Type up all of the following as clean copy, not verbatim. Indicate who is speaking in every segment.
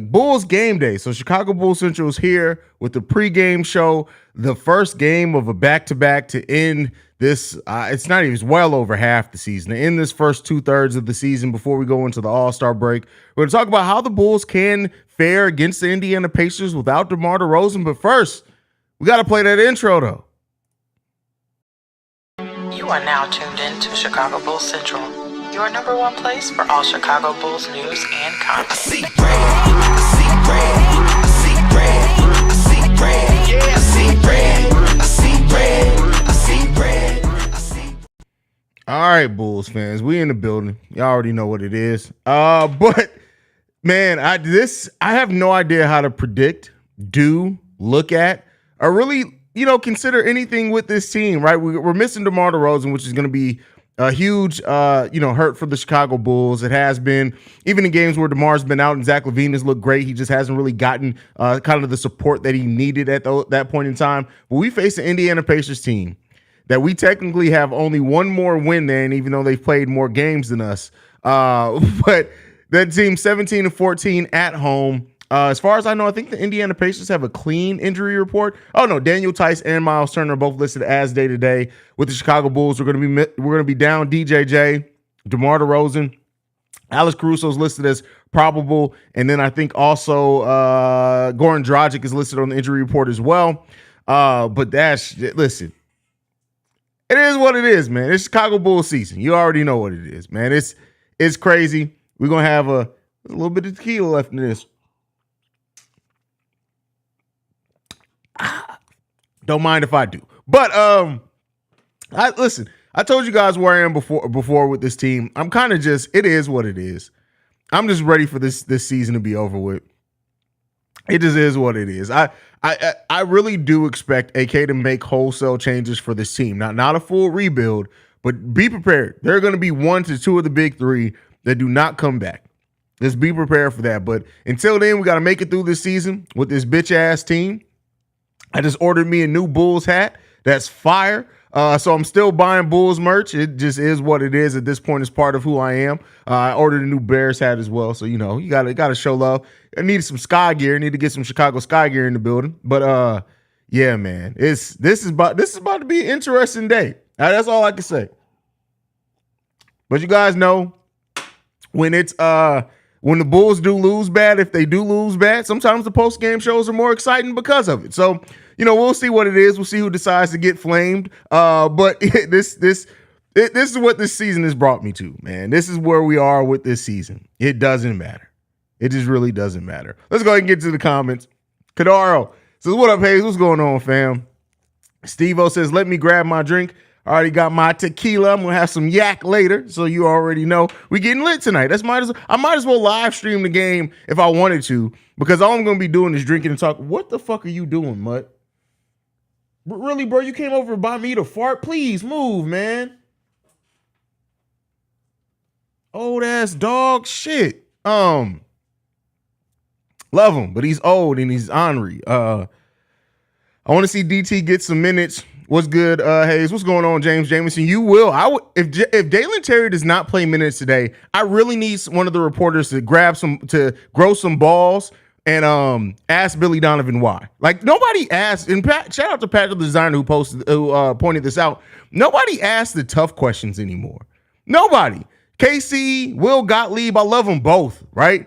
Speaker 1: Bulls game day. So Chicago Bulls Central is here with the pregame show, the first game of a back-to-back to end this. It's not even, it's well over half the season. To end this first 2/3 of the season before we go into the All-Star break. We're going to talk about how the Bulls can fare against the Indiana Pacers without DeMar DeRozan. But first, we got to play that intro, though.
Speaker 2: You are now tuned in to Chicago Bulls Central, your number one place for all Chicago Bulls news and content.
Speaker 3: I see red, I see red, I see red, I see red, yeah, I see red, I see red, I see red, I see.
Speaker 1: All right, Bulls fans, we in the building. Y'all already know what it is. But man, I have no idea how to predict, look at, or really, consider anything with this team, right? We're missing DeMar DeRozan, which is going to be a huge, hurt for the Chicago Bulls. It has been, even in games where DeMar's been out and Zach LaVine has looked great. He just hasn't really gotten kind of the support that he needed at that point in time. But we face the Indiana Pacers team that we technically have only one more win than, even though they've played more games than us. But that team 17-14 at home. As far as I know, I think the Indiana Pacers have a clean injury report. Oh no, Daniel Tice and Miles Turner are both listed as day-to-day with the Chicago Bulls. We're going to be down DJJ, DeMar DeRozan. Alex Caruso's listed as probable, and then I think also Goran Dragic is listed on the injury report as well. But listen, it is what it is, man. It's Chicago Bulls season. You already know what it is, man. It's crazy. We're gonna have a little bit of tequila left in this. Don't mind if I do. But I told you guys where I am before with this team. I'm kind of it is what it is. I'm just ready for this season to be over with. It just is what it is. I really do expect AK to make wholesale changes for this team. Not a full rebuild, but be prepared. There are going to be 1 to 2 of the big 3 that do not come back. Just be prepared for that. But until then, we got to make it through this season with this bitch ass team. I just ordered me a new Bulls hat. That's fire. So I'm still buying Bulls merch. It just is what it is at this point. It's part of who I am. I ordered a new Bears hat as well. So, you gotta show love. I needed some Sky gear. I need to get some Chicago Sky gear in the building. But yeah, man, this is about to be an interesting day. That's all I can say. But you guys know when when the Bulls do lose bad, if they do lose bad, sometimes the post-game shows are more exciting because of it. So, we'll see what it is. We'll see who decides to get flamed. But this is what this season has brought me to, man. This is where we are with this season. It doesn't matter. It just really doesn't matter. Let's go ahead and get to the comments. Kadaro says, what up, Haize? What's going on, fam? Steve-O says, let me grab my drink. I already got my tequila. I'm going to have some yak later, so you already know. We getting lit tonight. I might as well live stream the game if I wanted to, because all I'm going to be doing is drinking and talk. What the fuck are you doing, Mutt? Really, bro? You came over by me to fart? Please move, man. Old ass dog. Shit. Love him, but he's old and he's ornery. I want to see DT get some minutes. What's good, Haize? What's going on, James Jameson? You will. If Dalen Terry does not play minutes today, I really need one of the reporters to grow some balls and ask Billy Donovan why. Like, nobody asked. And shout out to Pat the designer who pointed this out. Nobody asks the tough questions anymore. Nobody. KC, Will Gottlieb, I love them both, right?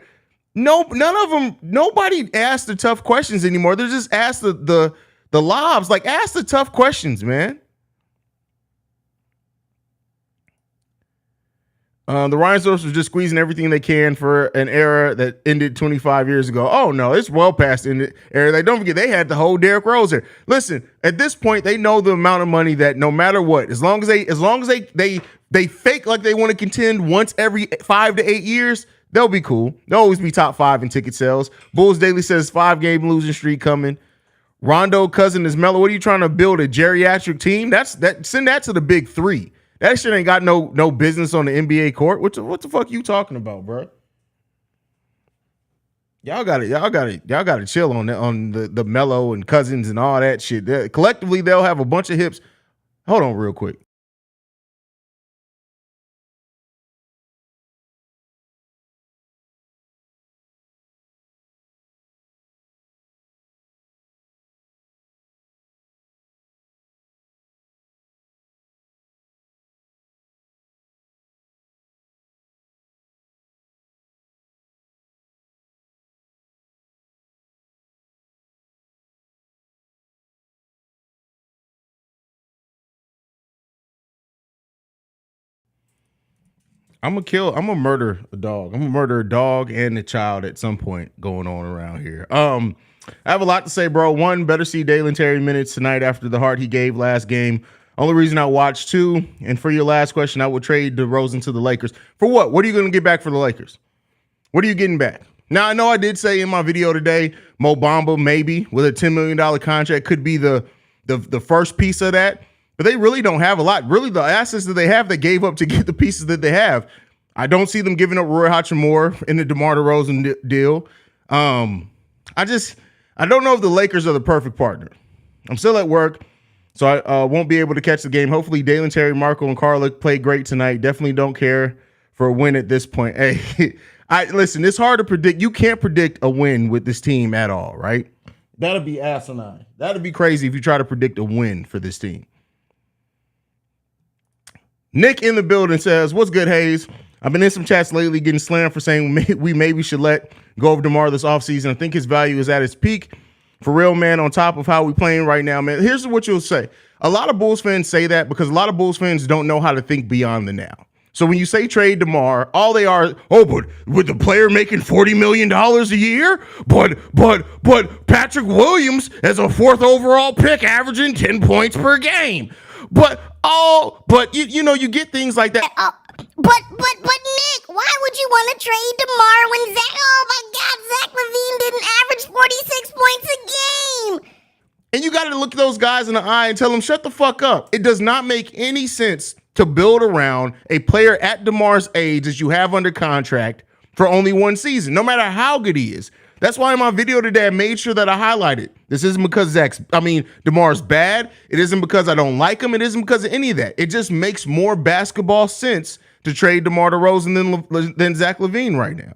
Speaker 1: No, none of them. Nobody asks the tough questions anymore. They're just asked the lobs. Like, ask the tough questions, man. The Rhinestones are just squeezing everything they can for an era that ended 25 years ago. Oh no, it's well past the era. They don't forget they had the whole Derrick Rose here. Listen, at this point, they know the amount of money that no matter what, as long as they fake like they want to contend once every 5 to 8 years, they'll be cool. They'll always be top 5 in ticket sales. Bulls Daily says 5-game losing streak coming. Rondo cousin is Melo. What are you trying to build, a geriatric team? Send that to the big 3. That shit ain't got no business on the NBA court. What the fuck you talking about, bro? Y'all got to chill on the Melo and Cousins and all that shit. Collectively, they'll have a bunch of hips. Hold on real quick. I'm gonna murder a dog. I'm gonna murder a dog and a child at some point going on around here. I have a lot to say, bro. One, better see Dalen Terry minutes tonight after the heart he gave last game. Only reason I watched. Two, and for your last question, I would trade DeRozan to the Lakers. For what? What are you gonna get back for the Lakers? What are you getting back? Now, I know I did say in my video today, Mo Bamba maybe with a $10 million contract could be the first piece of that, but they really don't have a lot. Really, the assets that they have, they gave up to get the pieces that they have. I don't see them giving up Roy Hachimura in the DeMar DeRozan deal. I don't know if the Lakers are the perfect partner. I'm still at work, so I won't be able to catch the game. Hopefully, Dalen Terry, Marco, and Carla play great tonight. Definitely don't care for a win at this point. Hey, listen, it's hard to predict. You can't predict a win with this team at all, right? That'd be asinine. That'd be crazy if you try to predict a win for this team. Nick in the building says, what's good, Haize? I've been in some chats lately getting slammed for saying we maybe should let go of DeMar this offseason. I think his value is at its peak. For real, man, on top of how we playing right now, man. Here's what you'll say. A lot of Bulls fans say that because a lot of Bulls fans don't know how to think beyond the now. So when you say trade DeMar, all they are, but with the player making $40 million a year, but Patrick Williams as a fourth overall pick averaging 10 points per game. But you get things like that.
Speaker 4: But Nick, why would you want to trade DeMar when Zach LaVine didn't average 46 points a game?
Speaker 1: And you got to look those guys in the eye and tell them, shut the fuck up. It does not make any sense to build around a player at DeMar's age as you have under contract for only one season, no matter how good he is. That's why in my video today, I made sure that I highlighted. This isn't because DeMar's bad. It isn't because I don't like him. It isn't because of any of that. It just makes more basketball sense to trade DeMar DeRozan than Zach LaVine right now.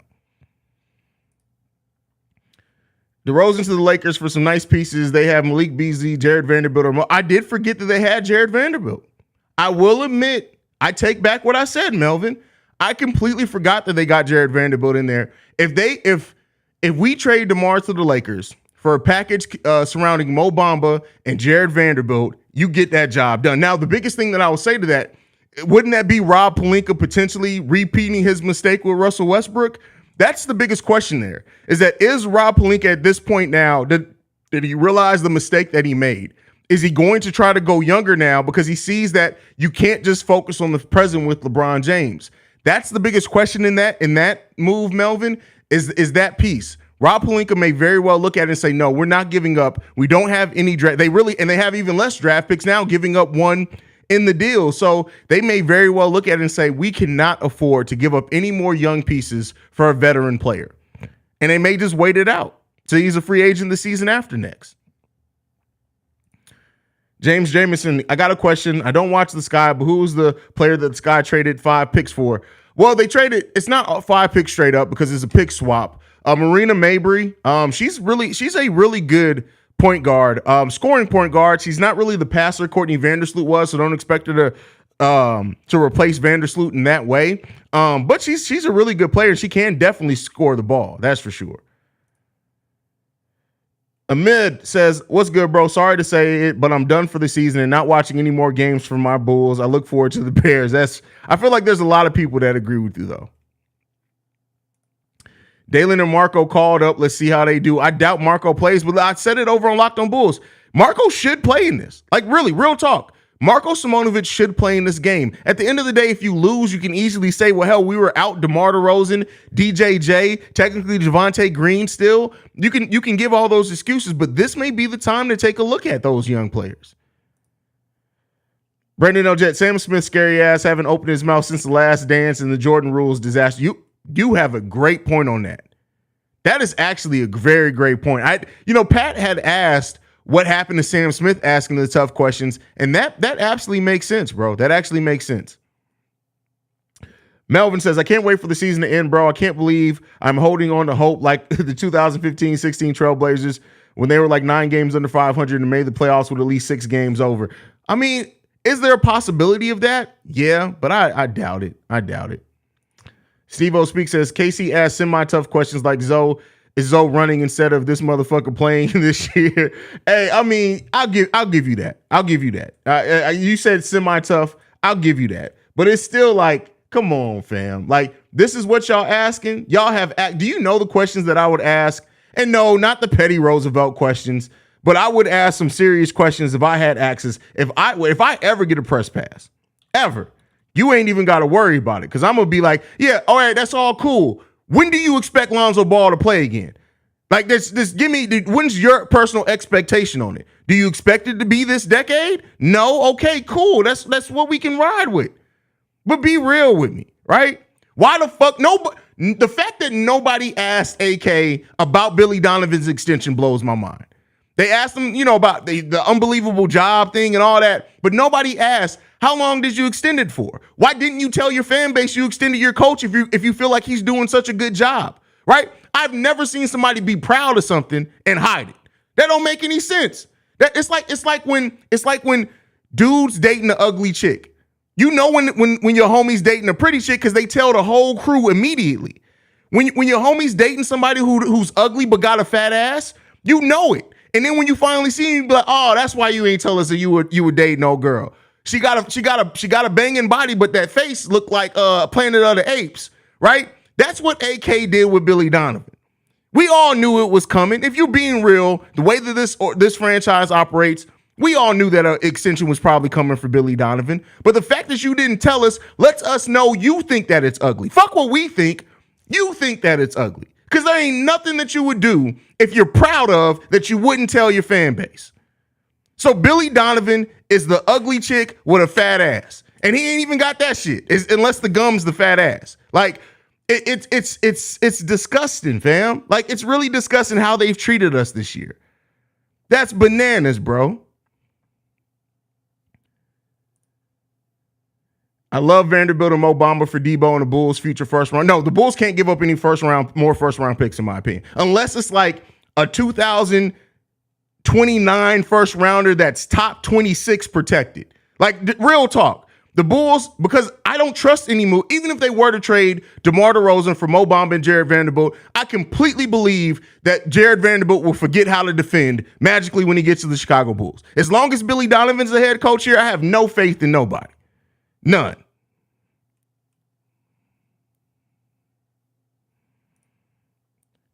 Speaker 1: DeRozan to the Lakers for some nice pieces. They have Malik Beasley, Jared Vanderbilt. I did forget that they had Jared Vanderbilt. I will admit, I take back what I said, Melvin. I completely forgot that they got Jared Vanderbilt in there. If we trade DeMar to the Lakers for a package surrounding Mo Bamba and Jared Vanderbilt, you get that job done. Now, the biggest thing that I would say to that, wouldn't that be Rob Pelinka potentially repeating his mistake with Russell Westbrook? That's the biggest question there, is Rob Pelinka at this point now, did he realize the mistake that he made? Is he going to try to go younger now because he sees that you can't just focus on the present with LeBron James? That's the biggest question in that move, Melvin, is that piece. Rob Pelinka may very well look at it and say, no, we're not giving up. We don't have any draft. They have even less draft picks now, giving up one in the deal. So they may very well look at it and say, we cannot afford to give up any more young pieces for a veteran player. And they may just wait it out. So he's a free agent the season after next. James Jameson, I got a question. I don't watch the Sky, but who's the player that the Sky traded 5 picks for? Well, they traded, it's not 5 picks straight up because it's a pick swap. Marina Mabry, she's a really good point guard, scoring point guard. She's not really the passer Courtney Vandersloot was, so don't expect her to replace Vandersloot in that way. But she's a really good player. She can definitely score the ball. That's for sure. Amid says, what's good, bro? Sorry to say it, but I'm done for the season and not watching any more games from my Bulls. I look forward to the Bears. I feel like there's a lot of people that agree with you, though. Dalen and Marco called up. Let's see how they do. I doubt Marco plays, but I said it over on Locked on Bulls. Marco should play in this. Like, really, real talk. Marko Simonovic should play in this game. At the end of the day, if you lose, you can easily say, well, hell, we were out DeMar DeRozan, DJJ, technically Javonte Green still. You can give all those excuses, but this may be the time to take a look at those young players. Brandon Eljet, Sam Smith, scary ass, haven't opened his mouth since the last dance and the Jordan rules disaster. You have a great point on that. That is actually a very great point. Pat had asked what happened to Sam Smith asking the tough questions, and that absolutely makes sense, bro. That actually makes sense. Melvin says, I can't wait for the season to end, bro. I can't believe I'm holding on to hope like the 2015-16 Trailblazers when they were like 9 games under 500 and made the playoffs with at least 6 games over. I mean, is there a possibility of that? Yeah, but I doubt it. I doubt it. Steve-O Speaks says, Casey asks semi-tough questions like is Zoe running instead of this motherfucker playing this year? Hey, I mean, I'll give you that. I'll give you that. You said semi-tough. I'll give you that. But it's still like Come on, fam. Like, this is what y'all asking. Y'all have do you know the questions that I would ask? And no, not the petty Roosevelt questions, but I would ask some serious questions if I had access. If I ever get a press pass, ever, you ain't even got to worry about it, because I'm gonna be like, yeah, all right, that's all cool. When do you expect Lonzo Ball to play again? Like, this give me, when's your personal expectation on it? Do you expect it to be this decade? No? Okay, cool. That's what we can ride with. But be real with me, right? Why the fuck the fact that nobody asked AK about Billy Donovan's extension blows my mind. They asked him, about the unbelievable job thing and all that, but nobody asked, how long did you extend it for? Why didn't you tell your fan base you extended your coach if you feel like he's doing such a good job, right? I've never seen somebody be proud of something and hide it. That don't make any sense. That it's like when dudes dating an ugly chick. You know when your homie's dating a pretty chick because they tell the whole crew immediately. When your homie's dating somebody who's ugly but got a fat ass, you know it. And then when you finally see him, you be like, oh, that's why you ain't tell us that you were dating no girl. She got a banging body, but that face looked like Planet of the Apes, right? That's what AK did with Billy Donovan. We all knew it was coming. If you're being real, the way that this franchise operates, we all knew that an extension was probably coming for Billy Donovan. But the fact that you didn't tell us lets us know you think that it's ugly. Fuck what we think. You think that it's ugly. Because there ain't nothing that you would do if you're proud of that you wouldn't tell your fan base. So Billy Donovan is the ugly chick with a fat ass. And he ain't even got that shit, unless the gum's the fat ass. Like, it's disgusting, fam. Like, it's really disgusting how they've treated us this year. That's bananas, bro. I love Vanderbilt and Mo Bamba for Debo and the Bulls' future first round. No, the Bulls can't give up any more first round picks, in my opinion, unless it's like a 2029 first rounder that's top 26 protected. Like, real talk. The Bulls, because I don't trust any move, even if they were to trade DeMar DeRozan for Mo Bamba and Jared Vanderbilt, I completely believe that Jared Vanderbilt will forget how to defend magically when he gets to the Chicago Bulls. As long as Billy Donovan's the head coach here, I have no faith in nobody. None.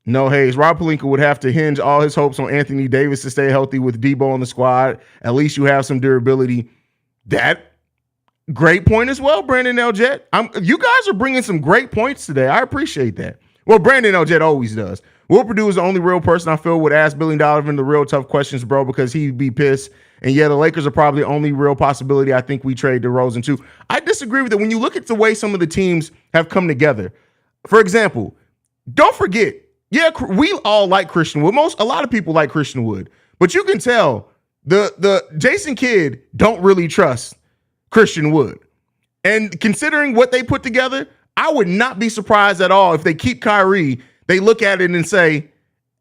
Speaker 1: No, Haize. Rob Pelinka would have to hinge all his hopes on Anthony Davis to stay healthy with Debo on the squad. At least you have some durability. That great point as well, Brandon Eljet. You guys are bringing some great points today. I appreciate that. Well, Brandon Eljet always does. Will Purdue is the only real person I feel would ask Billy Donovan the real tough questions, bro, because he'd be pissed. And yeah, the Lakers are probably the only real possibility I think we trade DeRozan to. I disagree with it. When you look at the way some of the teams have come together, for example, don't forget, yeah, we all like Christian Wood. A lot of people like Christian Wood, but you can tell the Jason Kidd don't really trust Christian Wood. And considering what they put together, I would not be surprised at all if they keep Kyrie. They look at it and say,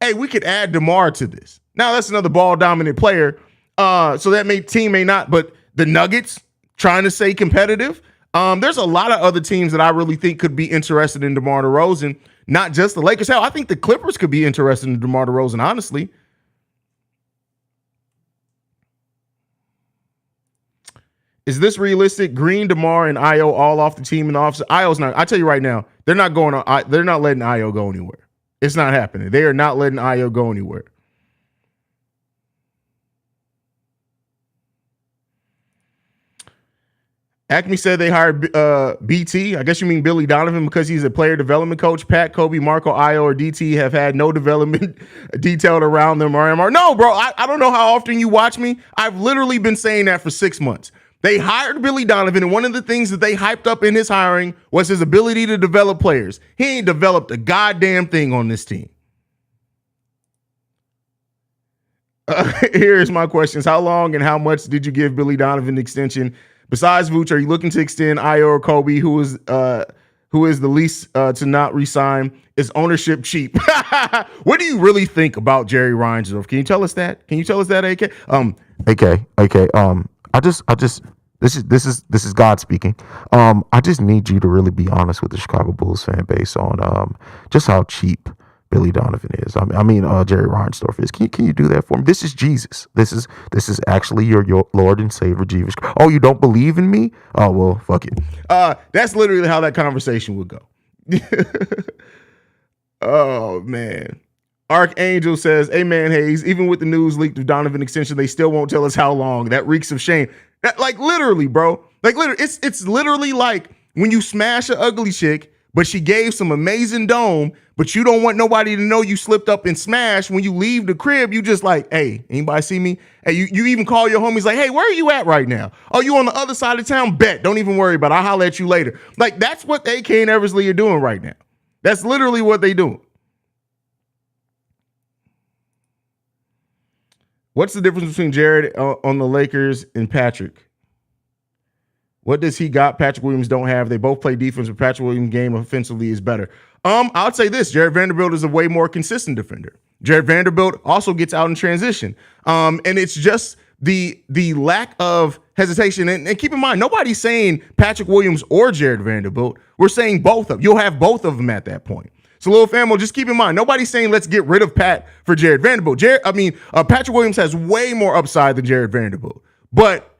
Speaker 1: hey, we could add DeMar to this. Now, that's another ball-dominant player, so that team may not, but the Nuggets trying to stay competitive. There's a lot of other teams that I really think could be interested in DeMar DeRozan, not just the Lakers. Hell, I think the Clippers could be interested in DeMar DeRozan, honestly. Is this realistic? Green, DeMar, and Io all off the team in the offseason. Io's not. I tell you right now, they're not going. They're not letting Io go anywhere. It's not happening. They are not letting Io go anywhere. Acme said they hired BT. I guess you mean Billy Donovan because he's a player development coach. Pat, Kobe, Marco, Io, or DT have had no development detailed around them. No, bro. I don't know how often you watch me. I've literally been saying that for 6 months. They hired Billy Donovan, and one of the things that they hyped up in his hiring was his ability to develop players. He ain't developed a goddamn thing on this team. Here's my questions. How long and how much did you give Billy Donovan the extension? Besides Vooch, are you looking to extend Io or Kobe, who is the least to not resign? Is ownership cheap? What do you really think about Jerry Reinsdorf? Can you tell us that? AK?
Speaker 5: This is God speaking. I just need you to really be honest with the Chicago Bulls fan base on just how cheap Billy Donovan is. I mean, Jerry Reinsdorf is. Can you do that for me? This is Jesus. This is actually your Lord and Savior Jesus. Oh, you don't believe in me? Oh well, fuck it.
Speaker 1: That's literally how that conversation would go. Oh man. Archangel says, "Amen, Haize. Even with the news leaked of Donovan extension, they still won't tell us how long. That reeks of shame." That, like, literally, bro. Like, literally, it's literally like when you smash an ugly chick, but she gave some amazing dome, but you don't want nobody to know you slipped up and smashed. When you leave the crib, you just like, "Hey, anybody see me?" Hey, you even call your homies like, "Hey, where are you at right now? Oh, you on the other side of town? Bet. Don't even worry about it. I'll holler at you later." Like, that's what AK and Eversley are doing right now. That's literally what they doing. What's the difference between Jared on the Lakers and Patrick? What does he got Patrick Williams don't have? They both play defense, but Patrick Williams' game offensively is better. I'll say this. Jared Vanderbilt is a way more consistent defender. Jared Vanderbilt also gets out in transition. And it's just the lack of hesitation. And keep in mind, nobody's saying Patrick Williams or Jared Vanderbilt. We're saying both of them. You'll have both of them at that point. So, little famo, just keep in mind, nobody's saying let's get rid of Pat for Jared Vanderbilt. Patrick Williams has way more upside than Jared Vanderbilt. But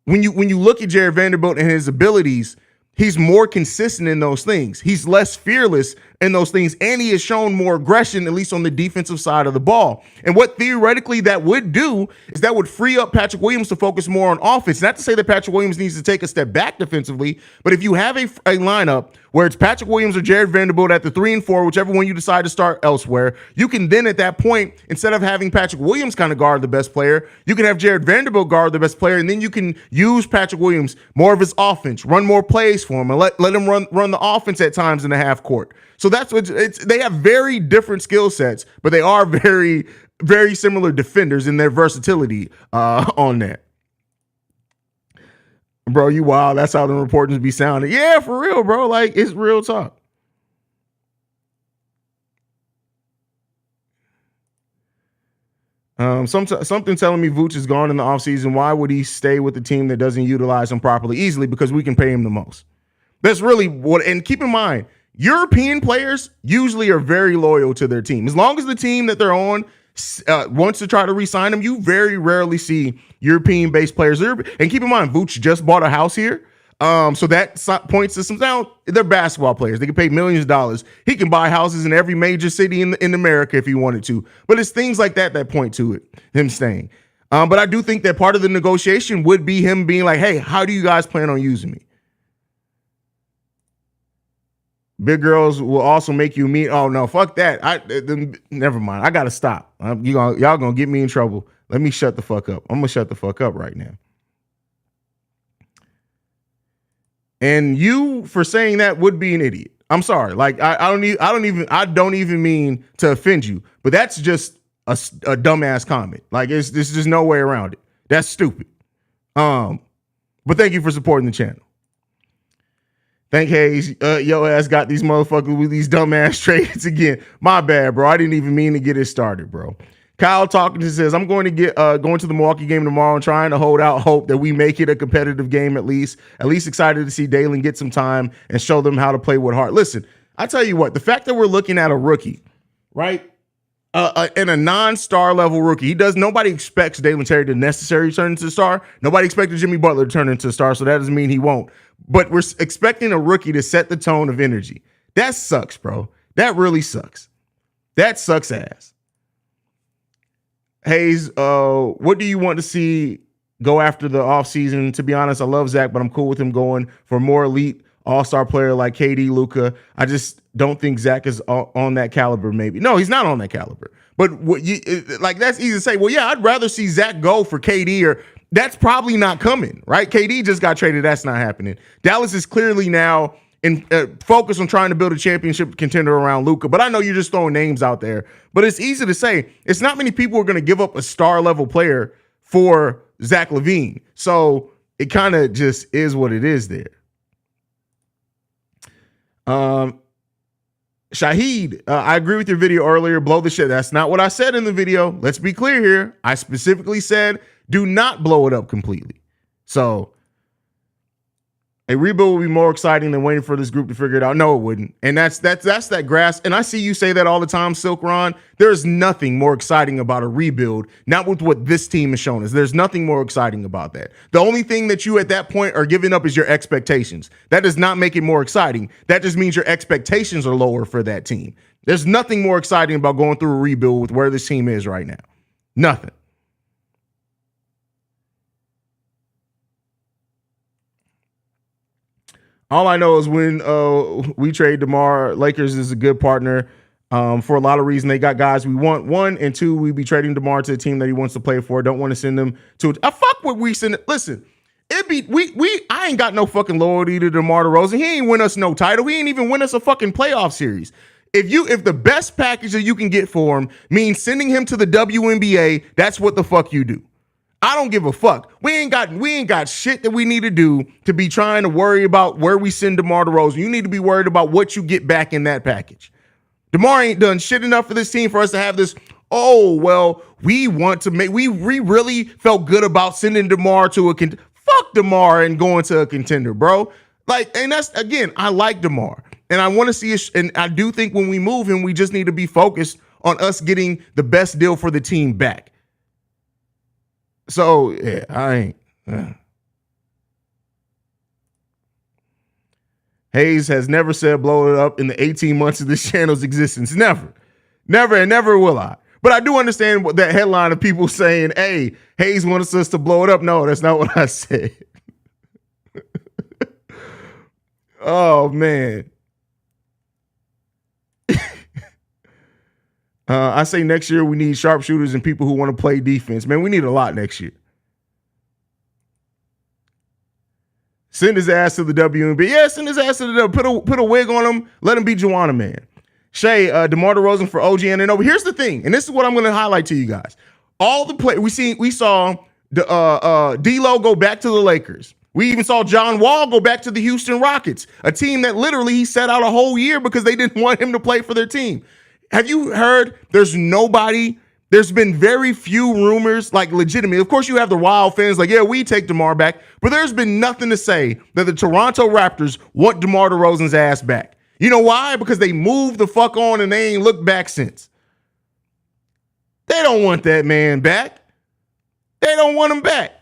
Speaker 1: when you look at Jared Vanderbilt and his abilities, he's more consistent in those things. He's less fearless in those things, and he has shown more aggression, at least on the defensive side of the ball. And what theoretically that would do is that would free up Patrick Williams to focus more on offense. Not to say that Patrick Williams needs to take a step back defensively, but if you have a lineup where it's Patrick Williams or Jared Vanderbilt at the 3 and 4, whichever one you decide to start elsewhere, you can then at that point, instead of having Patrick Williams kind of guard the best player, you can have Jared Vanderbilt guard the best player, and then you can use Patrick Williams more of his offense, run more plays for him, and let him run the offense at times in the half court. So that's what they have very different skill sets, but they are very, very similar defenders in their versatility on that. Bro, you wild. That's how the reporters be sounding. Yeah, for real, bro. Like, it's real talk. Something telling me Vooch is gone in the offseason. Why would he stay with the team that doesn't utilize him properly? Easily, because we can pay him the most. That's really what, and keep in mind, European players usually are very loyal to their team. As long as the team that they're on wants to try to re-sign them, you very rarely see European-based players. And keep in mind, Vooch just bought a house here. So that points to some now they're basketball players. They can pay millions of dollars. He can buy houses in every major city in America if he wanted to. But it's things like that point to it, him staying. But I do think that part of the negotiation would be him being like, "Hey, how do you guys plan on using me?" Big girls will also make you mean. Oh no, fuck that. Never mind. I gotta stop. Y'all gonna get me in trouble. Let me shut the fuck up. I'm gonna shut the fuck up right now. And you for saying that would be an idiot. I'm sorry. Like I don't even mean to offend you, but that's just a dumbass comment. Like there's just no way around it. That's stupid. But thank you for supporting the channel. Thank Haize. Yo ass got these motherfuckers with these dumbass trades again. My bad, bro. I didn't even mean to get it started, bro. Kyle Talkington says, "I'm going to going to the Milwaukee game tomorrow and trying to hold out hope that we make it a competitive game at least. At least excited to see Dalen get some time and show them how to play with heart." Listen, I tell you what, the fact that we're looking at a rookie, right? And a non-star level rookie. Nobody expects Dalen Terry to necessarily turn into a star. Nobody expected Jimmy Butler to turn into a star, so that doesn't mean he won't. But we're expecting a rookie to set the tone of energy. That sucks, bro. That really sucks. That sucks ass. Haize, what do you want to see go after the offseason? To be honest, I love Zach, but I'm cool with him going for a more elite all-star player like KD, Luka. I just don't think Zach is on that caliber, maybe. No, he's not on that caliber. But that's easy to say. Well, yeah, I'd rather see Zach go for KD, or that's probably not coming, right? KD just got traded. That's not happening. Dallas is clearly now focused on trying to build a championship contender around Luka. But I know you're just throwing names out there. But it's easy to say. It's not many people who are going to give up a star-level player for Zach LaVine. So it kind of just is what it is there. Shaheed, I agree with your video earlier. Blow the shit. That's not what I said in the video. Let's be clear here. I specifically said do not blow it up completely. So A rebuild would be more exciting than waiting for this group to figure it out. No, it wouldn't. And that's that grass. And I see you say that all the time, Silk Ron. There's nothing more exciting about a rebuild, not with what this team has shown us. There's nothing more exciting about that. The only thing that you at that point are giving up is your expectations. That does not make it more exciting. That just means your expectations are lower for that team. There's nothing more exciting about going through a rebuild with where this team is right now. Nothing. All I know is when we trade DeMar, Lakers is a good partner for a lot of reasons. They got guys we want. 1 and 2, we be trading DeMar to a team that he wants to play for. Don't want to send them to a fuck what we send. Listen, it be I ain't got no fucking loyalty to DeMar DeRozan. He ain't win us no title. He ain't even win us a fucking playoff series. If the best package that you can get for him means sending him to the WNBA, that's what the fuck you do. I don't give a fuck. We ain't got shit that we need to do to be trying to worry about where we send DeMar DeRozan. You need to be worried about what you get back in that package. DeMar ain't done shit enough for this team for us to have this. Oh, well, we really felt good about sending DeMar to fuck DeMar and going to a contender, bro. And that's, again, I like DeMar. And I want to see and I do think when we move him, we just need to be focused on us getting the best deal for the team back. So, yeah, I ain't. Haize has never said blow it up in the 18 months of this channel's existence. Never. Never and never will I. But I do understand what that headline of people saying, hey, Haize wants us to blow it up. No, that's not what I said. Oh, man. I say next year we need sharpshooters and people who want to play defense. Man, we need a lot next year. Send his ass to the WNBA. Yeah, send his ass to the put a wig on him. Let him be Joanna Man. Shay, DeMar DeRozan for OG Anunoby. Here's the thing, and this is what I'm going to highlight to you guys. All the play we saw D'Lo go back to the Lakers. We even saw John Wall go back to the Houston Rockets, a team that literally he set out a whole year because they didn't want him to play for their team. Have you heard there's been very few rumors, like legitimate. Of course, you have the wild fans like, yeah, we take DeMar back. But there's been nothing to say that the Toronto Raptors want DeMar DeRozan's ass back. You know why? Because they moved the fuck on and they ain't looked back since. They don't want that man back. They don't want him back.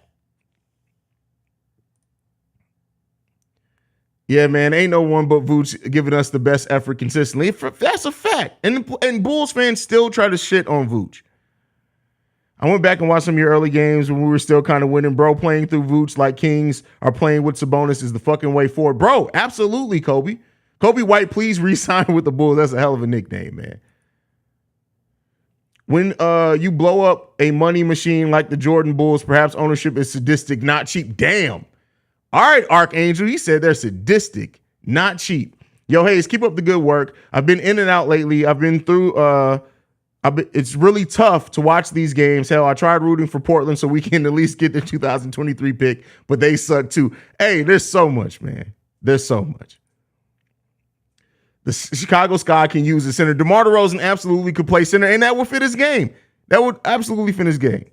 Speaker 1: Yeah, man, ain't no one but Vooch giving us the best effort consistently. That's a fact. And Bulls fans still try to shit on Vooch. I went back and watched some of your early games when we were still kind of winning. Bro, playing through Vooch like Kings are playing with Sabonis is the fucking way forward. Bro, absolutely, Kobe. Kobe White, please re-sign with the Bulls. That's a hell of a nickname, man. When you blow up a money machine like the Jordan Bulls, perhaps ownership is sadistic, not cheap. Damn. All right, Archangel, he said they're sadistic, not cheap. Yo, Haize, keep up the good work. I've been in and out lately. I've been through it's really tough to watch these games. Hell, I tried rooting for Portland so we can at least get the 2023 pick, but they suck too. Hey, there's so much, man. There's so much. The Chicago Sky can use the center. DeMar DeRozan absolutely could play center, and that would fit his game. That would absolutely fit his game.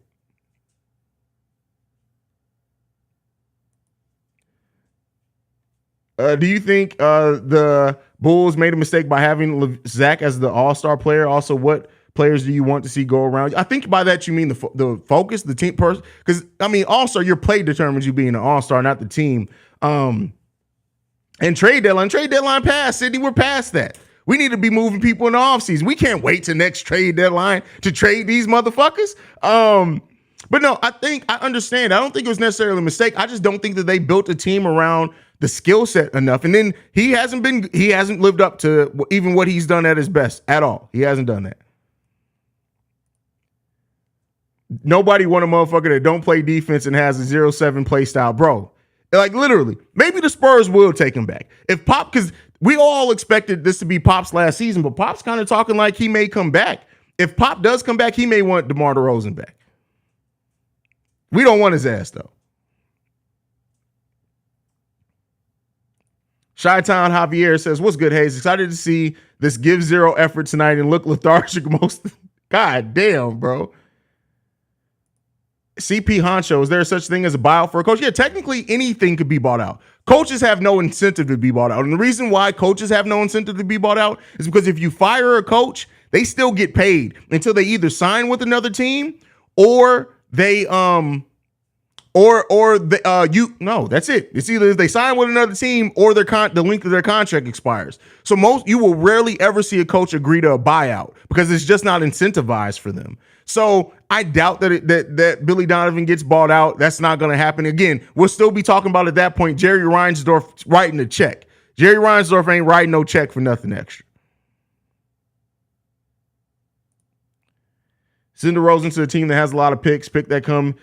Speaker 1: Do you think the Bulls made a mistake by having Zach as the all-star player? Also, what players do you want to see go around? I think by that you mean the focus, the team person. Because, I mean, all-star, your play determines you being an all-star, not the team. And trade deadline passed. Sydney, we're past that. We need to be moving people in the offseason. We can't wait till next trade deadline to trade these motherfuckers. But no, I understand. I don't think it was necessarily a mistake. I just don't think that they built a team around the skill set enough. And then he hasn't lived up to even what he's done at his best at all. He hasn't done that. Nobody want a motherfucker that don't play defense and has a 0-7 play style, bro. Like literally, maybe the Spurs will take him back. If Pop, because we all expected this to be Pop's last season, but Pop's kind of talking like he may come back. If Pop does come back, he may want DeMar DeRozan back. We don't want his ass though. Chi-Town Javier says, what's good, Haize? Excited to see this give zero effort tonight and look lethargic most. God damn, bro. CP Honcho, is there such thing as a buyout for a coach? Yeah, technically anything could be bought out. Coaches have no incentive to be bought out. And the reason why coaches have no incentive to be bought out is because if you fire a coach, they still get paid until they either sign with another team or they that's it. It's either they sign with another team or the length of their contract expires. So you will rarely ever see a coach agree to a buyout because it's just not incentivized for them. So I doubt that Billy Donovan gets bought out. That's not going to happen. Again, we'll still be talking about at that point Jerry Reinsdorf writing a check. Jerry Reinsdorf ain't writing no check for nothing extra. Send DeRozan to a team that has a lot of picks. Pick that come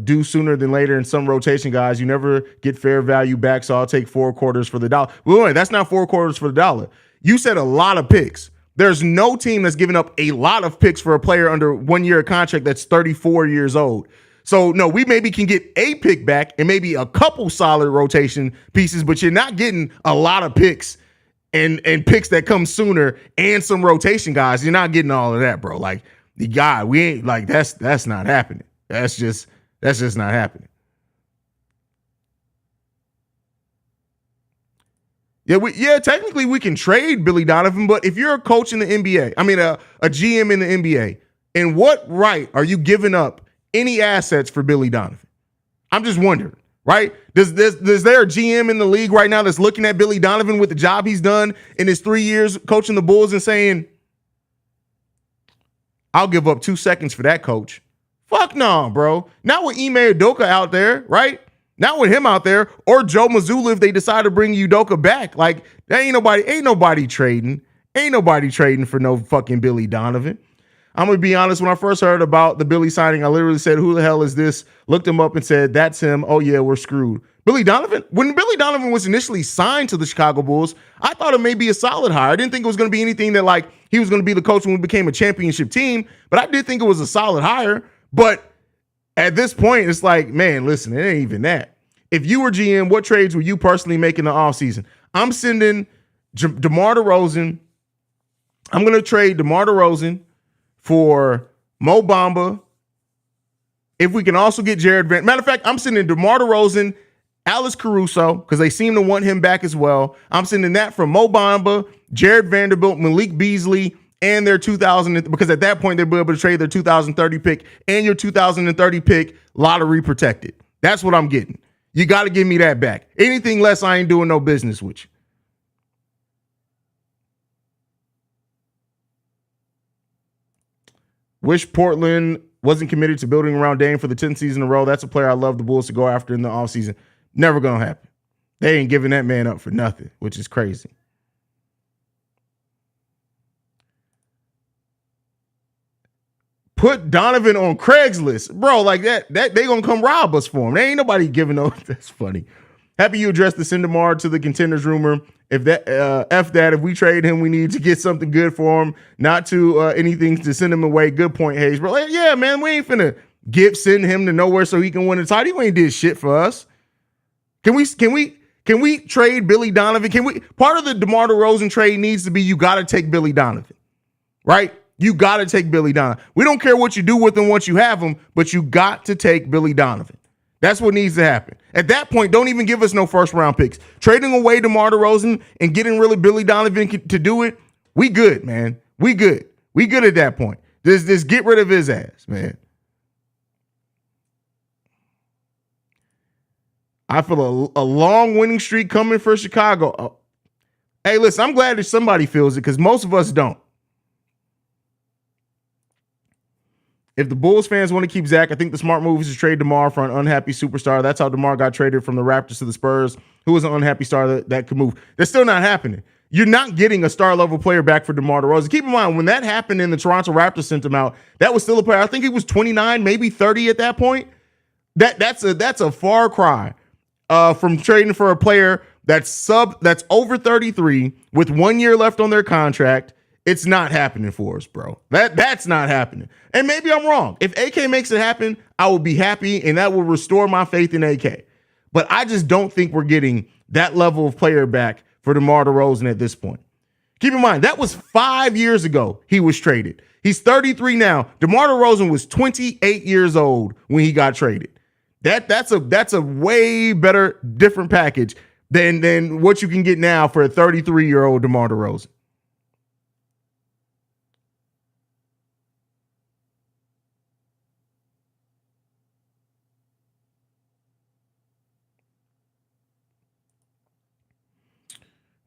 Speaker 1: due sooner than later in some rotation, guys. You never get fair value back, so I'll take 4 quarters for the dollar. Wait, that's not 4 quarters for the dollar. You said a lot of picks. There's no team that's giving up a lot of picks for a player under 1 year contract that's 34 years old. So, no, we maybe can get a pick back and maybe a couple solid rotation pieces, but you're not getting a lot of picks and picks that come sooner and some rotation guys. You're not getting all of that, bro. Like, the guy, we ain't like that's not happening. That's just not happening. Yeah, technically we can trade Billy Donovan, but if you're a coach in the NBA, I mean a GM in the NBA, in what right are you giving up any assets for Billy Donovan? I'm just wondering, right? Does there a GM in the league right now that's looking at Billy Donovan with the job he's done in his 3 years coaching the Bulls and saying, I'll give up 2 seconds for that coach? Fuck no, bro. Not with Ime Udoka out there, right? Not with him out there, or Joe Mazzulla if they decide to bring Udoka back. Like, there ain't nobody trading. Ain't nobody trading for no fucking Billy Donovan. I'm going to be honest, when I first heard about the Billy signing, I literally said, who the hell is this? Looked him up and said, that's him. Oh, yeah, we're screwed. Billy Donovan? When Billy Donovan was initially signed to the Chicago Bulls, I thought it may be a solid hire. I didn't think it was going to be anything that, like, he was going to be the coach when we became a championship team, but I did think it was a solid hire. But at this point, it's like, man, listen, it ain't even that. If you were GM, what trades were you personally making the offseason? I'm sending DeMar DeRozan. I'm going to trade DeMar DeRozan for Mo Bamba. If we can also get Jared Van. Matter of fact, I'm sending DeMar DeRozan, Alex Caruso, because they seem to want him back as well. I'm sending that from Mo Bamba, Jared Vanderbilt, Malik Beasley, and their 2000, because at that point they'll be able to trade their 2030 pick and your 2030 pick lottery protected. That's what I'm getting. You got to give me that back. Anything less, I ain't doing no business with you. Wish Portland wasn't committed to building around Dame for the 10th season in a row. That's a player I love the Bulls to go after in the offseason. Never going to happen. They ain't giving that man up for nothing, which is crazy. Put Donovan on Craigslist. Bro, like that they going to come rob us for him. There ain't nobody giving no. That's funny. Happy you addressed the send DeMar to the contenders rumor. If we trade him, we need to get something good for him, not to anything to send him away. Good point, Haize. Bro, like, yeah, man, we ain't finna send him to nowhere so he can win the title. You ain't did shit for us. Can we trade Billy Donovan? Part of the DeMar DeRozan trade needs to be you got to take Billy Donovan, right? You got to take Billy Donovan. We don't care what you do with him once you have him, but you got to take Billy Donovan. That's what needs to happen. At that point, don't even give us no first round picks. Trading away DeMar DeRozan and getting really Billy Donovan to do it, we good, man. We good. We good at that point. Just get rid of his ass, man. I feel a long winning streak coming for Chicago. Oh. Hey, listen, I'm glad that somebody feels it because most of us don't. If the Bulls fans want to keep Zach, I think the smart move is to trade DeMar for an unhappy superstar. That's how DeMar got traded from the Raptors to the Spurs, who was an unhappy star that could move. That's still not happening. You're not getting a star-level player back for DeMar DeRozan. Keep in mind, when that happened and the Toronto Raptors sent him out, that was still a player. I think he was 29, maybe 30 at that point. That's a far cry from trading for a player that's over 33 with 1 year left on their contract. It's not happening for us, bro. That's not happening. And maybe I'm wrong. If AK makes it happen, I will be happy, and that will restore my faith in AK. But I just don't think we're getting that level of player back for DeMar DeRozan at this point. Keep in mind, that was 5 years ago he was traded. He's 33 now. DeMar DeRozan was 28 years old when he got traded. That's a way better, different package than what you can get now for a 33-year-old DeMar DeRozan.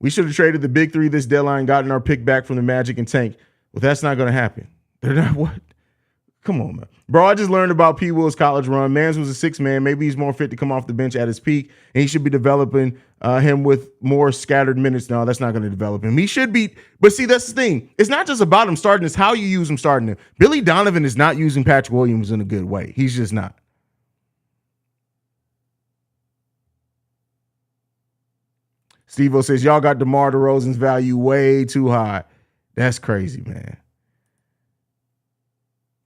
Speaker 1: We should have traded the big three this deadline, gotten our pick back from the Magic and Tank. Well, that's not going to happen. They're not what? Come on, man. Bro, I just learned about P. Will's college run. Mans was a six man. Maybe he's more fit to come off the bench at his peak, and he should be developing him with more scattered minutes. No, that's not going to develop him. He should be. But see, that's the thing. It's not just about him starting. It's how you use him starting him. Billy Donovan is not using Patrick Williams in a good way. He's just not. Steve-O says, y'all got DeMar DeRozan's value way too high. That's crazy, man.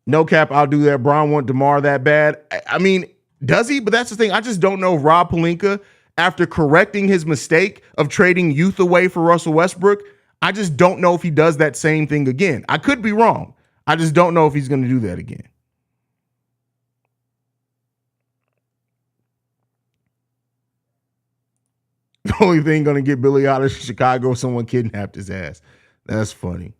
Speaker 1: No cap, I'll do that. Bron want DeMar that bad. I mean, does he? But that's the thing. I just don't know if Rob Pelinka, after correcting his mistake of trading youth away for Russell Westbrook, I just don't know if he does that same thing again. I could be wrong. I just don't know if he's going to do that again. The only thing going to get Billy out of Chicago, someone kidnapped his ass. That's funny.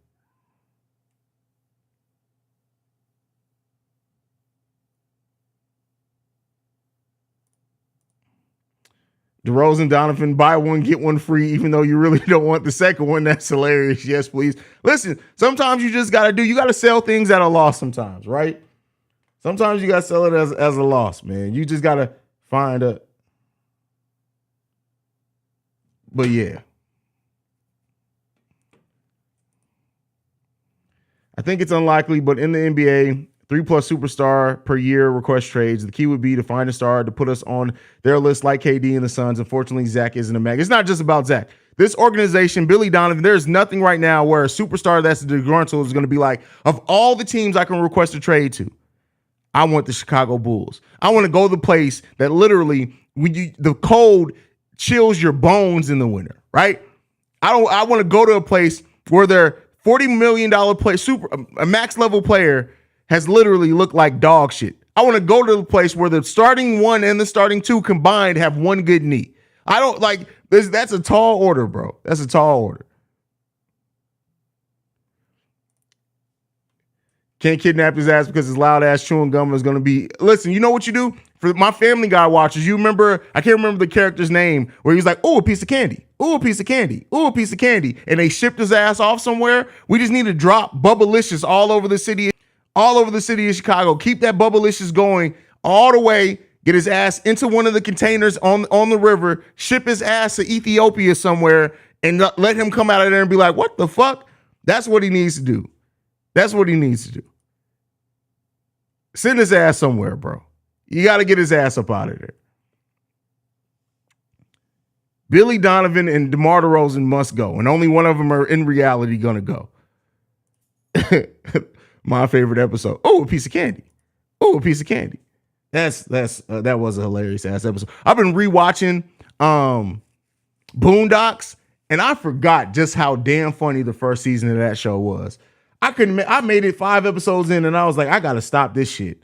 Speaker 1: DeRozan, Donovan, buy one, get one free, even though you really don't want the second one. That's hilarious. Yes, please. Listen, sometimes you just got to sell things at a loss sometimes, right? Sometimes you got to sell it as a loss, man. You just got to find a. But yeah. I think it's unlikely, but in the NBA, 3+ superstar per year request trades. The key would be to find a star to put us on their list like KD and the Suns. Unfortunately, Zach isn't a mag. It's not just about Zach. This organization, Billy Donovan, there's nothing right now where a superstar that's disgruntled is going to be like, of all the teams I can request a trade to, I want the Chicago Bulls. I want to go to the place that literally, the cold chills your bones in the winter, right? I want to go to a place where their $40 million a max level player has literally looked like dog shit. I want to go to the place where the starting one and the starting two combined have one good knee. I don't like this. That's a tall order, bro. That's a tall order. Can't kidnap his ass because his loud ass chewing gum is going to be. Listen, you know what you do? For my Family Guy watchers, you remember, I can't remember the character's name, where he was like, oh, a piece of candy. Oh, a piece of candy. Oh, a piece of candy. And they shipped his ass off somewhere. We just need to drop Bubblicious all over the city of Chicago. Keep that Bubblicious going all the way. Get his ass into one of the containers on the river. Ship his ass to Ethiopia somewhere and let him come out of there and be like, what the fuck? That's what he needs to do. That's what he needs to do. Send his ass somewhere, bro. You got to get his ass up out of there. Billy Donovan and DeMar DeRozan must go, and only one of them are in reality going to go. My favorite episode. Oh, a piece of candy. Oh, a piece of candy. That was a hilarious ass episode. I've been rewatching Boondocks, and I forgot just how damn funny the first season of that show was. I made it 5 episodes in, and I was like, I gotta stop this shit.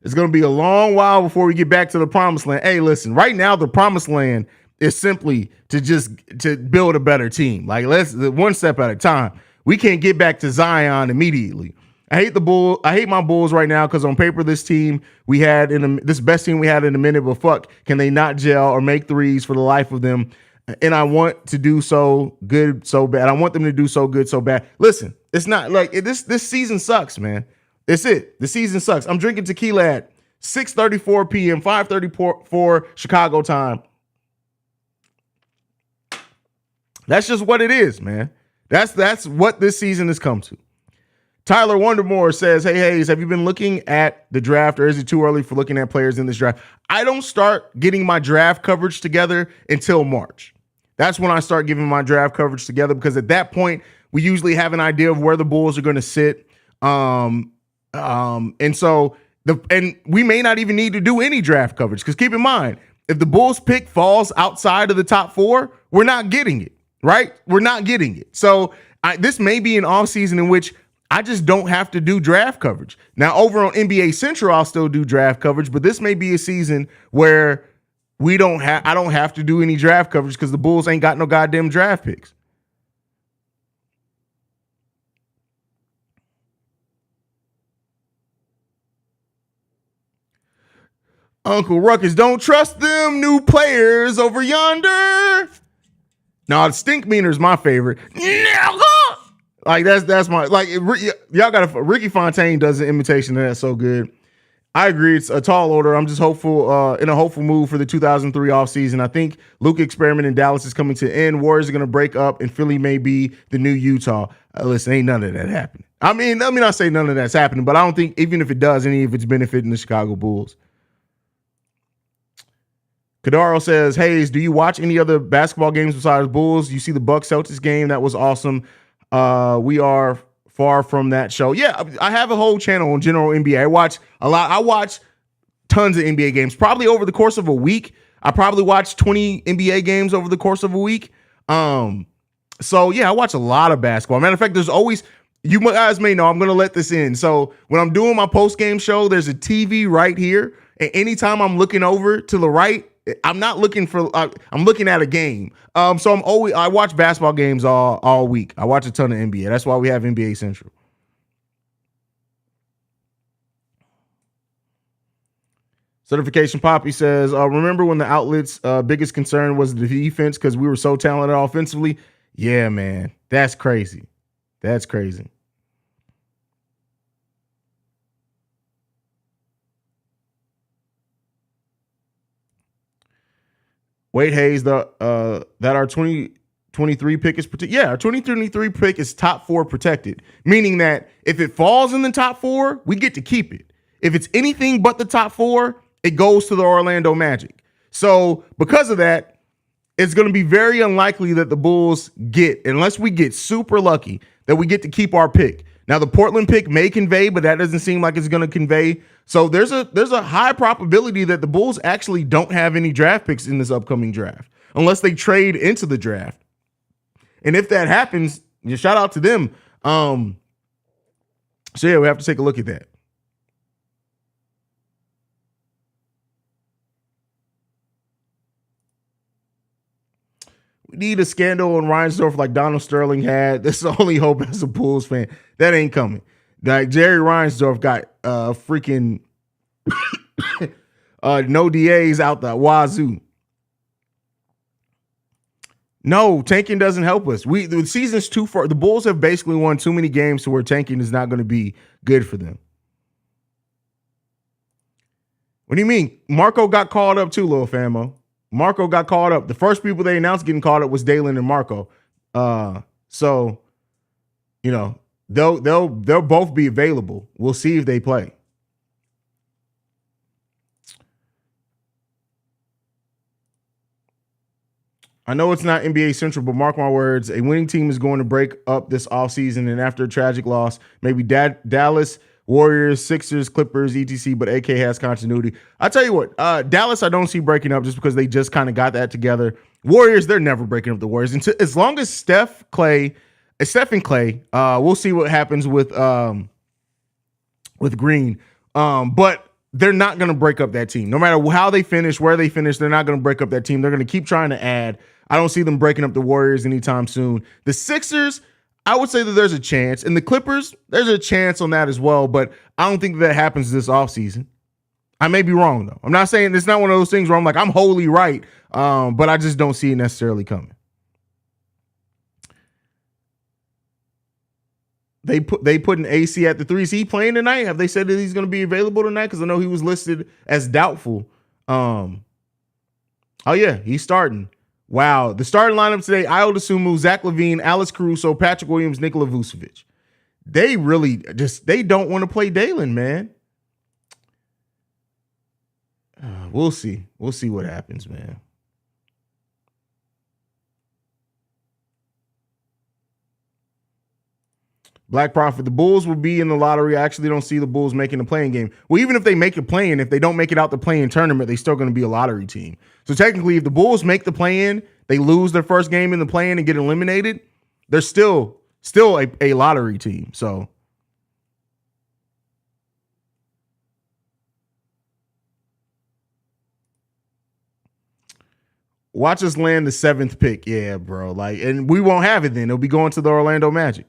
Speaker 1: It's gonna be a long while before we get back to the promised land. Hey, listen, right now the promised land is simply to build a better team. Like, let's one step at a time. We can't get back to Zion immediately. I hate my Bulls right now because on paper this team we had this best team we had in a minute, but fuck, can they not gel or make threes for the life of them? And I want to do so good so bad. I want them to do so good so bad. Listen, it's not like this season sucks, man. It's it. The season sucks. I'm drinking tequila at 6:34 p.m., 5:34 Chicago time. That's just what it is, man. That's what this season has come to. Tyler Wondermore says, hey, Haize, have you been looking at the draft, or is it too early for looking at players in this draft? I don't start getting my draft coverage together until March. That's when I start giving my draft coverage together, because at that point, we usually have an idea of where the Bulls are going to sit. And we may not even need to do any draft coverage, because keep in mind, if the Bulls pick falls outside of the top 4, we're not getting it, right? We're not getting it. So this may be an offseason in which I just don't have to do draft coverage. Now, over on NBA Central, I'll still do draft coverage, but this may be a season where I don't have to do any draft coverage because the Bulls ain't got no goddamn draft picks. Uncle Ruckus, don't trust them new players over yonder. No, Stink Meaner's my favorite. Like that's my y'all got Ricky Fontaine does an imitation of that so good. I agree, it's a tall order. I'm just hopeful in a hopeful move for the 2003 offseason. I think Luka experiment in Dallas is coming to an end. Warriors are going to break up, and Philly may be the new Utah. Listen, ain't none of that happening. I mean, let me not say none of that's happening, but I don't think even if it does, any of it's benefiting the Chicago Bulls. Kadaro says, Haize, do you watch any other basketball games besides Bulls? You see the Bucks Celtics game? That was awesome. We are far from that show. Yeah, I have a whole channel on general NBA. I watch a lot. I watch tons of NBA games. Probably over the course of a week, I probably watch 20 NBA games over the course of a week. So yeah, I watch a lot of basketball. Matter of fact, there's always, you guys may know, I'm going to let this in. So when I'm doing my post-game show, there's a TV right here. And anytime I'm looking over to the right, I'm not looking for, I'm looking at a game. So I watch basketball games all week. I watch a ton of NBA. That's why we have NBA Central. Certification Poppy says, remember when the outlet's biggest concern was the defense because we were so talented offensively? Yeah, man. That's crazy. That's crazy. Wait, Haize, that our 2023 pick is protected. Yeah, our 2023 pick is top 4 protected, meaning that if it falls in the top 4, we get to keep it. If it's anything but the top 4, it goes to the Orlando Magic. So because of that, it's going to be very unlikely that the Bulls get, unless we get super lucky, that we get to keep our pick. Now, the Portland pick may convey, but that doesn't seem like it's going to convey. So there's a high probability that the Bulls actually don't have any draft picks in this upcoming draft, unless they trade into the draft. And if that happens, shout out to them. So yeah, we have to take a look at that. We need a scandal in Reinsdorf like Donald Sterling had. That's the only hope as a Bulls fan. That ain't coming. Like Jerry Reinsdorf got freaking no DAs out the wazoo. No, tanking doesn't help us. The season's too far. The Bulls have basically won too many games to where tanking is not going to be good for them. What do you mean? Marco got called up too, Lil Famo. Marco got called up. The first people they announced getting called up was Dalen and Marco. So, you know, they'll both be available. We'll see if they play. I know it's not NBA Central, but mark my words, a winning team is going to break up this offseason, and after a tragic loss, maybe Dallas, Warriors, Sixers, Clippers, etc., but AK has continuity. I tell you what, Dallas I don't see breaking up just because they just kind of got that together. Warriors, they're never breaking up the Warriors. As long as Steph and Clay, we'll see what happens with Green. But they're not going to break up that team. No matter how they finish, where they finish, they're not going to break up that team. They're going to keep trying to add. I don't see them breaking up the Warriors anytime soon. The Sixers, I would say that there's a chance. And the Clippers, there's a chance on that as well, but I don't think that happens this offseason. I may be wrong, though. I'm not saying it's not one of those things where I'm like, I'm wholly right, but I just don't see it necessarily coming. They put an AC at the 3. Is he playing tonight? Have they said that he's going to be available tonight? Because I know he was listed as doubtful. Oh, yeah, he's starting. Wow. The starting lineup today, Ayo Dosunmu, Zach LaVine, Alex Caruso, Patrick Williams, Nikola Vucevic. They really they don't want to play Dalen, man. We'll see. We'll see what happens, man. Black Prophet, the Bulls will be in the lottery. I actually don't see the Bulls making the playing game. Well, even if they make a play-in, if they don't make it out the play-in tournament, they're still going to be a lottery team. So technically, if the Bulls make the play-in, they lose their first game in the play-in and get eliminated, they're still Still a lottery team. So watch us land the 7th pick. Yeah, bro. Like, and we won't have it then. It'll be going to the Orlando Magic.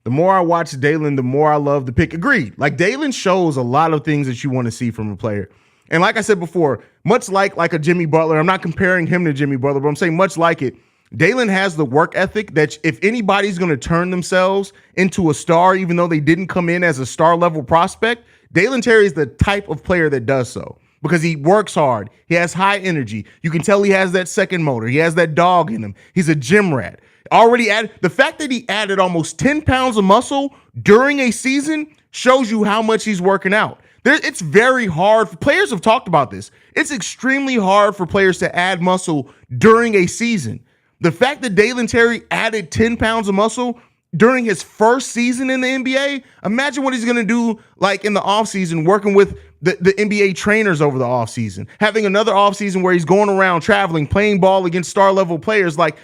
Speaker 1: The more I watch Dalen, the more I love the pick. Agreed. Like, Dalen shows a lot of things that you want to see from a player. And like I said before, much like a Jimmy Butler, I'm not comparing him to Jimmy Butler, but I'm saying much like it, Dalen has the work ethic that if anybody's going to turn themselves into a star, even though they didn't come in as a star level prospect, Dalen Terry is the type of player that does so because he works hard. He has high energy. You can tell he has that second motor. He has that dog in him. He's a gym rat. Already added the fact that he added almost 10 pounds of muscle during a season shows you how much he's working out. It's very hard. Players have talked about this. It's extremely hard for players to add muscle during a season. The fact that Dalen Terry added 10 pounds of muscle during his first season in the NBA, imagine what he's going to do like in the offseason, working with the NBA trainers over the offseason, having another offseason where he's going around traveling, playing ball against star level players. Like,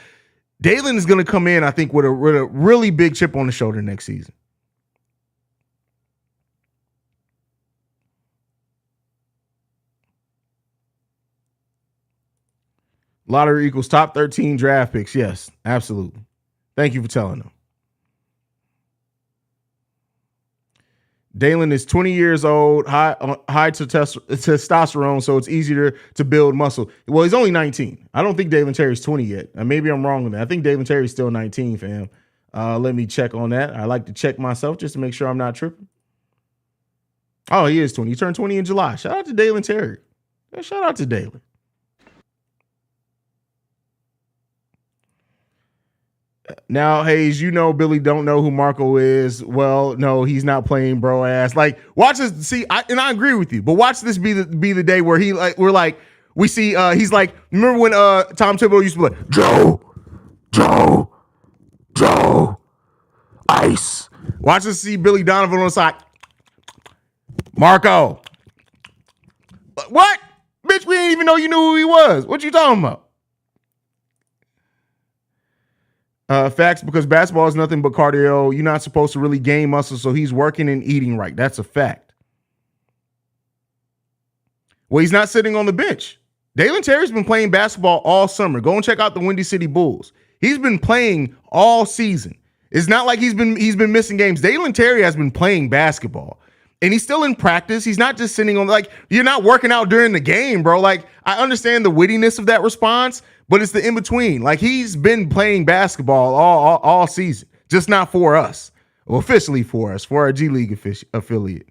Speaker 1: Dalen is going to come in, I think, with a really big chip on the shoulder next season. Lottery equals top 13 draft picks. Yes, absolutely. Thank you for telling them. Dalen is 20 years old, high testosterone, so it's easier to build muscle. Well, he's only 19. I don't think Dalen Terry's 20 yet. Maybe I'm wrong with that. I think Dalen Terry's still 19, fam. Let me check on that. I like to check myself just to make sure I'm not tripping. Oh, he is 20. He turned 20 in July. Shout out to Dalen Terry. Shout out to Dalen. Now, Haize, you know Billy don't know who Marco is. Well, no, he's not playing bro ass. Like, watch this. See, I agree with you, but watch this be the day where we see he's like, remember when Tom Thibodeau used to be like, Joe, ice. Watch us see Billy Donovan on the side. Marco. What? Bitch, we didn't even know you knew who he was. What you talking about? Facts, because basketball is nothing but cardio. You're not supposed to really gain muscle, so he's working and eating right. That's a fact. Well, he's not sitting on the bench. Dalen Terry's been playing basketball all summer. Go and check out the Windy City Bulls. He's been playing all season. It's not like he's been missing games. Dalen Terry has been playing basketball. And he's still in practice. He's not just sitting on, like, you're not working out during the game, bro. Like, I understand the wittiness of that response, but it's the in-between. Like, he's been playing basketball all season, just not for us. Well, officially for us, for our G League affiliate.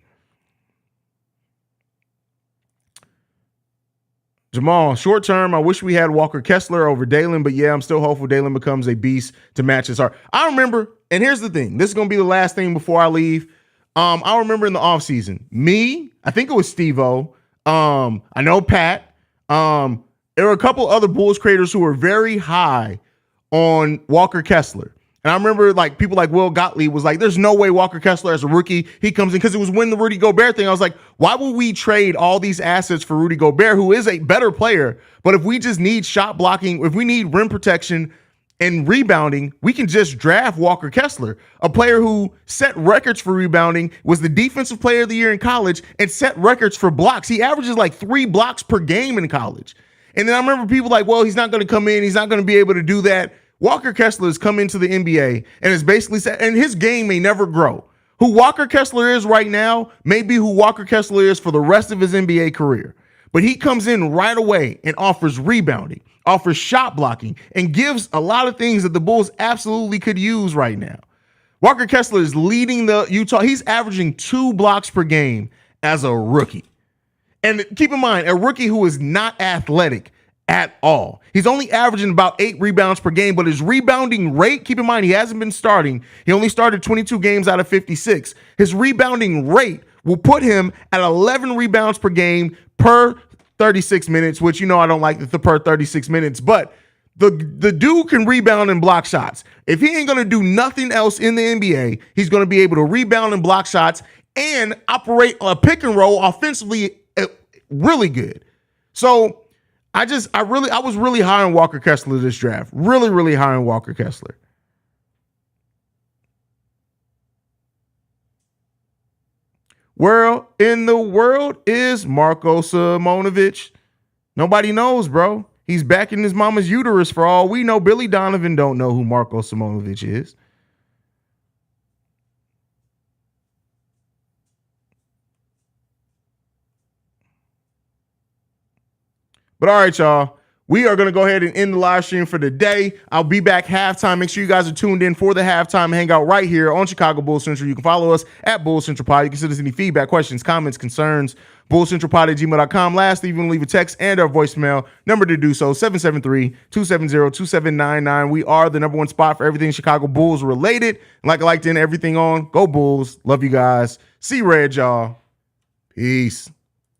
Speaker 1: Jamal, short term, I wish we had Walker Kessler over Dalen, but yeah, I'm still hopeful Dalen becomes a beast to match his heart. I remember, and here's the thing. This is going to be the last thing before I leave. I remember in the offseason, I think it was Steve-O. I know Pat. There were a couple other Bulls creators who were very high on Walker Kessler. And I remember like people like Will Gottlieb was like, there's no way Walker Kessler as a rookie, he comes in, because it was when the Rudy Gobert thing. I was like, why would we trade all these assets for Rudy Gobert, who is a better player? But if we just need shot blocking, if we need rim protection and rebounding, we can just draft Walker Kessler, a player who set records for rebounding, was the defensive player of the year in college, and set records for blocks. He averages like 3 blocks per game in college. And then I remember people like, well, he's not going to come in. He's not going to be able to do that. Walker Kessler has come into the NBA and is basically said, and his game may never grow. Who Walker Kessler is right now may be who Walker Kessler is for the rest of his NBA career. But he comes in right away and offers rebounding, offers shot blocking, and gives a lot of things that the Bulls absolutely could use right now. Walker Kessler is leading the Utah. He's averaging 2 blocks per game as a rookie. And keep in mind, a rookie who is not athletic at all. He's only averaging about 8 rebounds per game, but his rebounding rate, keep in mind, he hasn't been starting. He only started 22 games out of 56. His rebounding rate will put him at 11 rebounds per game per 36 minutes, which, you know, I don't like the per 36 minutes, but the dude can rebound and block shots. If he ain't going to do nothing else in the NBA, he's going to be able to rebound and block shots and operate a pick and roll offensively really good. So I was really high on Walker Kessler this draft. Really, really high on Walker Kessler. Where in the world is Marko Simonovic? Nobody knows, bro. He's back in his mama's uterus for all we know. Billy Donovan don't know who Marko Simonovic is. But all right, y'all. We are going to go ahead and end the live stream for the day. I'll be back halftime. Make sure you guys are tuned in for the halftime hangout right here on Chicago Bulls Central. You can follow us at Bulls Central Pod. You can send us any feedback, questions, comments, concerns, bullscentralpod@gmail.com. Lastly, you can leave a text and our voicemail. Number to do so, 773-270-2799. We are the number one spot for everything Chicago Bulls related. Like I like to end everything on, go Bulls. Love you guys. See red, y'all. Peace.